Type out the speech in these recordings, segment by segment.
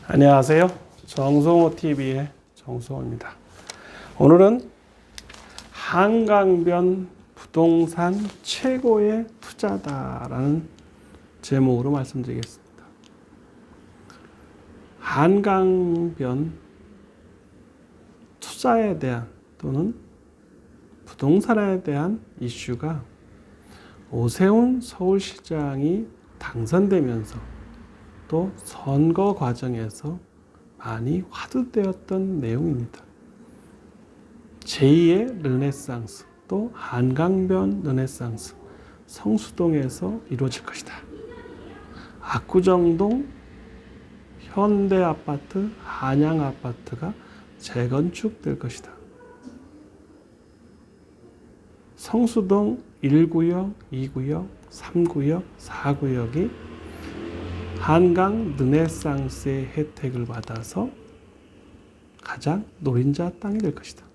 안녕하세요. 정성호TV의 정성호입니다. 오늘은 한강변 부동산 최고의 투자다라는 제목으로 말씀드리겠습니다. 한강변 투자에 대한 또는 부동산에 대한 이슈가 오세훈 서울시장이 당선되면서 또 선거 과정에서 많이 화두되었던 내용입니다. 제2의 르네상스, 또 한강변 르네상스, 성수동에서 이루어질 것이다. 압구정동 현대아파트, 한양아파트가 재건축될 것이다. 성수동 1구역, 2구역, 3구역, 4구역이 한강 르네상스의 혜택을 받아서 가장 노린자 땅이 될 것이다.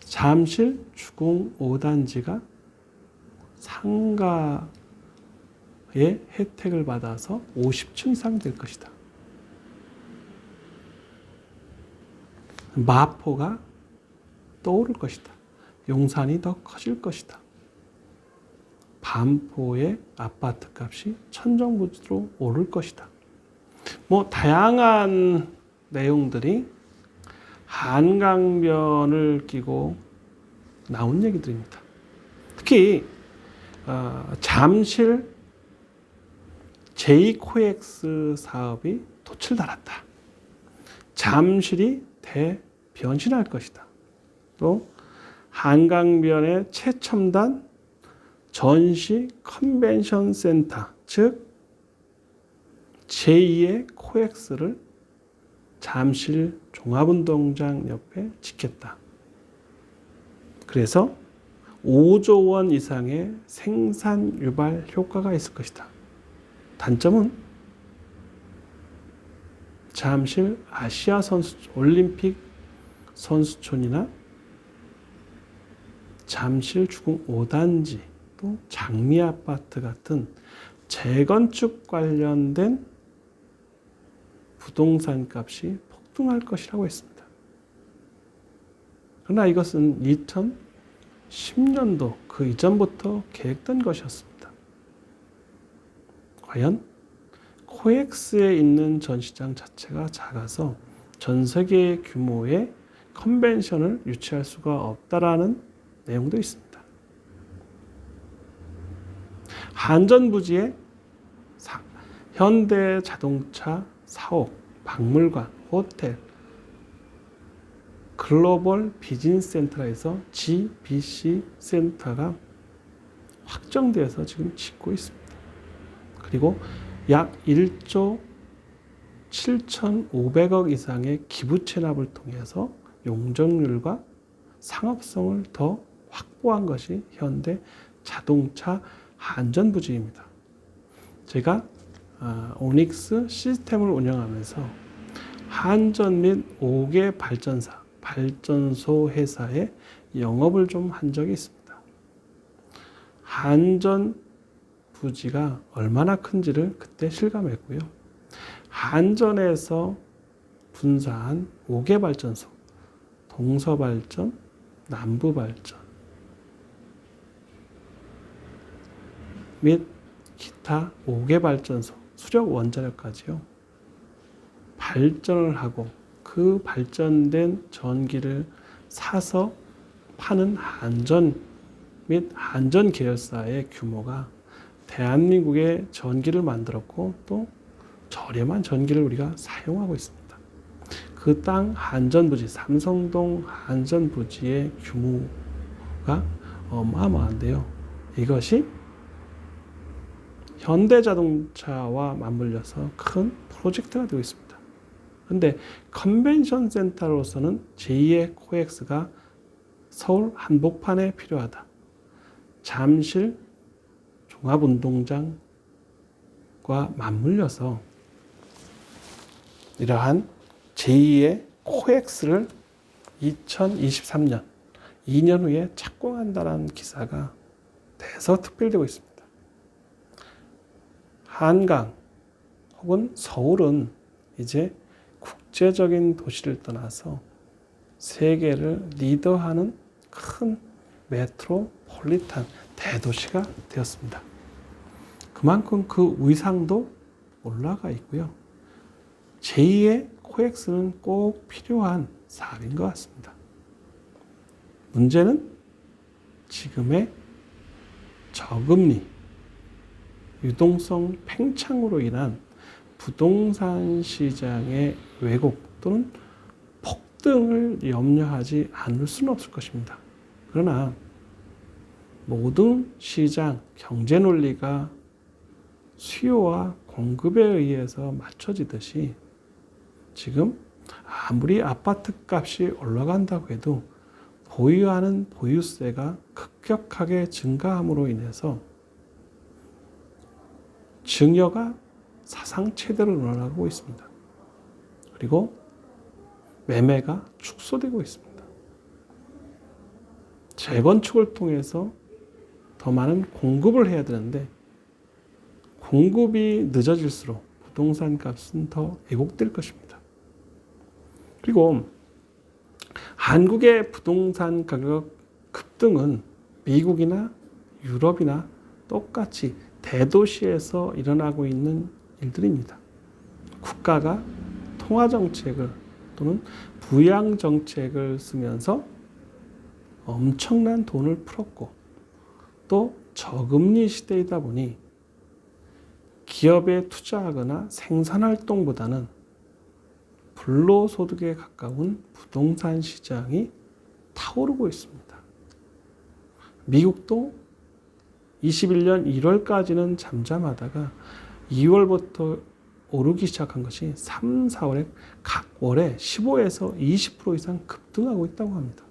잠실 주공 5단지가 상가의 혜택을 받아서 50층 이상 될 것이다. 마포가 떠오를 것이다. 용산이 더 커질 것이다. 반포의 아파트 값이 천정부지로 오를 것이다. 다양한 내용들이 한강변을 끼고 나온 얘기들입니다. 특히 잠실 제2코엑스 사업이 돛을 달았다. 잠실이 대변신할 것이다. 또 한강변의 최첨단 전시 컨벤션 센터, 즉 제2의 코엑스를 잠실 종합운동장 옆에 짓겠다. 그래서 5조 원 이상의 생산 유발 효과가 있을 것이다. 단점은 잠실 아시아 올림픽 선수촌이나 잠실 주공 5단지 또 장미아파트 같은 재건축 관련된 부동산 값이 폭등할 것이라고 했습니다. 그러나 이것은 2010년도 그 이전부터 계획된 것이었습니다. 과연 코엑스에 있는 전시장 자체가 작아서 전 세계 규모의 컨벤션을 유치할 수가 없다라는 내용도 있습니다. 한전부지에 현대자동차 사옥, 박물관, 호텔, 글로벌 비즈니스 센터에서 GBC 센터가 확정되어서 지금 짓고 있습니다. 그리고 약 1조 7,500억 이상의 기부 체납을 통해서 용적률과 상업성을 더 확보한 것이 현대 자동차 한전부지입니다. 제가 오닉스 시스템을 운영하면서 한전 및 5개 발전소 회사의 영업을 좀 한 적이 있습니다. 한전 부지가 얼마나 큰지를 그때 실감했고요. 한전에서 분사한 5개 발전소, 동서발전, 남부발전 및 기타 5개 발전소, 수력 원자력까지요. 발전을 하고 그 발전된 전기를 사서 파는 한전 및 한전 계열사의 규모가 대한민국의 전기를 만들었고 또 저렴한 전기를 우리가 사용하고 있습니다. 그 땅 한전부지, 삼성동 한전부지의 규모가 어마어마한데요. 이것이 현대자동차와 맞물려서 큰 프로젝트가 되고 있습니다. 그런데 컨벤션 센터로서는 제2의 코엑스가 서울 한복판에 필요하다. 잠실 종합운동장과 맞물려서 이러한 제2의 코엑스를 2023년, 2년 후에 착공한다는 기사가 대서특필되고 있습니다. 한강 혹은 서울은 이제 국제적인 도시를 떠나서 세계를 리더하는 큰 메트로폴리탄 대도시가 되었습니다. 그만큼 그 위상도 올라가 있고요. 제2의 코엑스는 꼭 필요한 사업인 것 같습니다. 문제는 지금의 저금리, 유동성 팽창으로 인한 부동산 시장의 왜곡 또는 폭등을 염려하지 않을 수는 없을 것입니다. 그러나 모든 시장 경제 논리가 수요와 공급에 의해서 맞춰지듯이 지금 아무리 아파트 값이 올라간다고 해도 보유하는 보유세가 급격하게 증가함으로 인해서 증여가 사상 최대로 늘어나고 있습니다. 그리고 매매가 축소되고 있습니다. 재건축을 통해서 더 많은 공급을 해야 되는데 공급이 늦어질수록 부동산 값은 더 왜곡될 것입니다. 그리고 한국의 부동산 가격 급등은 미국이나 유럽이나 똑같이 대도시에서 일어나고 있는 일들입니다. 국가가 통화정책을 또는 부양정책을 쓰면서 엄청난 돈을 풀었고 또 저금리 시대이다 보니 기업에 투자하거나 생산활동보다는 불로소득에 가까운 부동산 시장이 타오르고 있습니다. 미국도 21년 1월까지는 잠잠하다가 2월부터 오르기 시작한 것이 3, 4월에 각 월에 15에서 20% 이상 급등하고 있다고 합니다.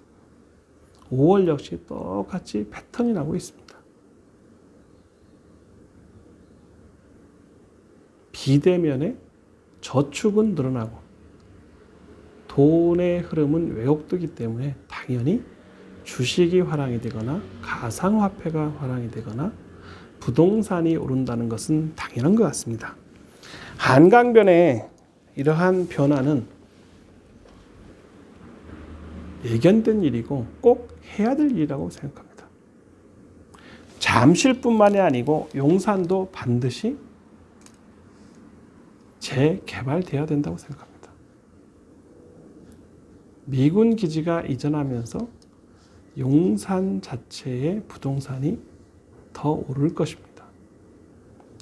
5월 역시 똑같이 패턴이 나고 있습니다. 비대면의 저축은 늘어나고 돈의 흐름은 왜곡되기 때문에 당연히 주식이 화랑이 되거나 가상화폐가 화랑이 되거나 부동산이 오른다는 것은 당연한 것 같습니다. 한강변의 이러한 변화는 예견된 일이고 꼭 해야 될 일이라고 생각합니다. 잠실뿐만이 아니고 용산도 반드시 재개발되어야 된다고 생각합니다. 미군 기지가 이전하면서 용산 자체의 부동산이 더 오를 것입니다.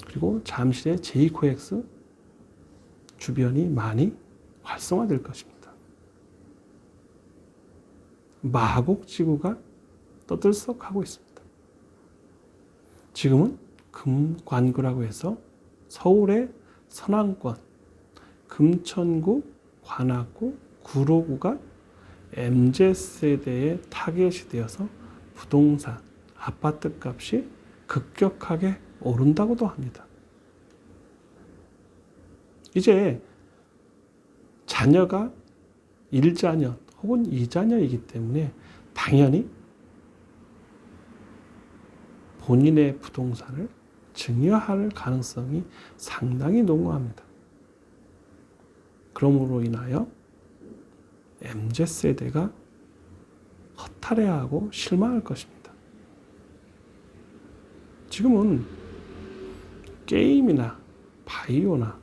그리고 잠실의 제2코엑스 주변이 많이 활성화될 것입니다. 마곡지구가 떠들썩하고 있습니다. 지금은 금관구라고 해서 서울의 서남권, 금천구, 관악구, 구로구가 MZ세대의 타겟이 되어서 부동산, 아파트 값이 급격하게 오른다고도 합니다. 이제 자녀가 1자녀 혹은 2자녀이기 때문에 당연히 본인의 부동산을 증여할 가능성이 상당히 농후합니다. 그러므로 인하여 MZ세대가 허탈해하고 실망할 것입니다. 지금은 게임이나 바이오나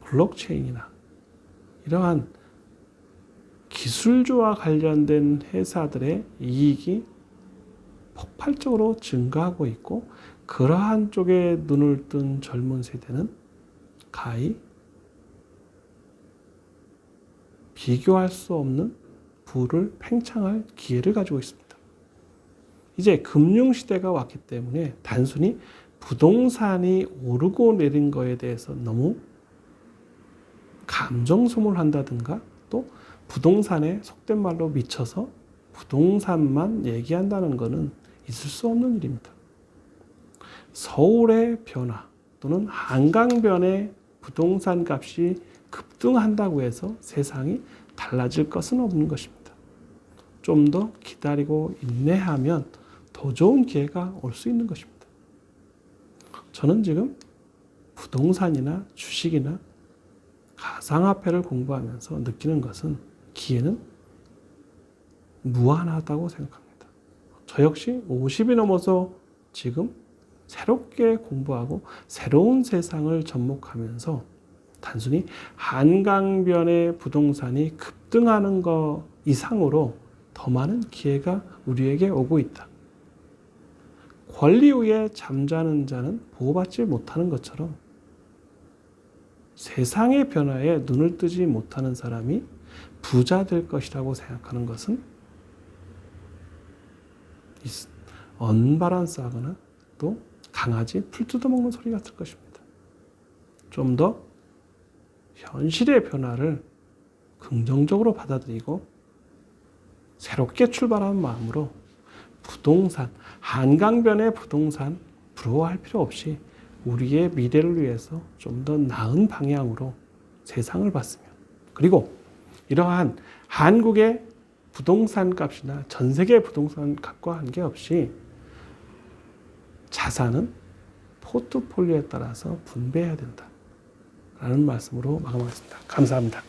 블록체인이나 이러한 기술주와 관련된 회사들의 이익이 폭발적으로 증가하고 있고 그러한 쪽에 눈을 뜬 젊은 세대는 가히 비교할 수 없는 부를 팽창할 기회를 가지고 있습니다. 이제 금융시대가 왔기 때문에 단순히 부동산이 오르고 내린 거에 대해서 너무 감정 소모한다든가 또 부동산에 속된 말로 미쳐서 부동산만 얘기한다는 것은 있을 수 없는 일입니다. 서울의 변화 또는 한강변의 부동산 값이 급등한다고 해서 세상이 달라질 것은 없는 것입니다. 좀 더 기다리고 인내하면 더 좋은 기회가 올 수 있는 것입니다. 저는 지금 부동산이나 주식이나 가상화폐를 공부하면서 느끼는 것은 기회는 무한하다고 생각합니다. 저 역시 50이 넘어서 지금 새롭게 공부하고 새로운 세상을 접목하면서 단순히 한강변의 부동산이 급등하는 것 이상으로 더 많은 기회가 우리에게 오고 있다. 권리 위에 잠자는 자는 보호받지 못하는 것처럼 세상의 변화에 눈을 뜨지 못하는 사람이 부자 될 것이라고 생각하는 것은 언밸런스하거나 또 강아지 풀 뜯어먹는 소리 같을 것입니다. 좀 더 현실의 변화를 긍정적으로 받아들이고 새롭게 출발하는 마음으로 부동산, 한강변의 부동산 부러워할 필요 없이 우리의 미래를 위해서 좀 더 나은 방향으로 세상을 봤으면, 그리고 이러한 한국의 부동산 값이나 전 세계 부동산 값과 관계없이 자산은 포트폴리오에 따라서 분배해야 된다 라는 말씀으로 마감하겠습니다. 감사합니다.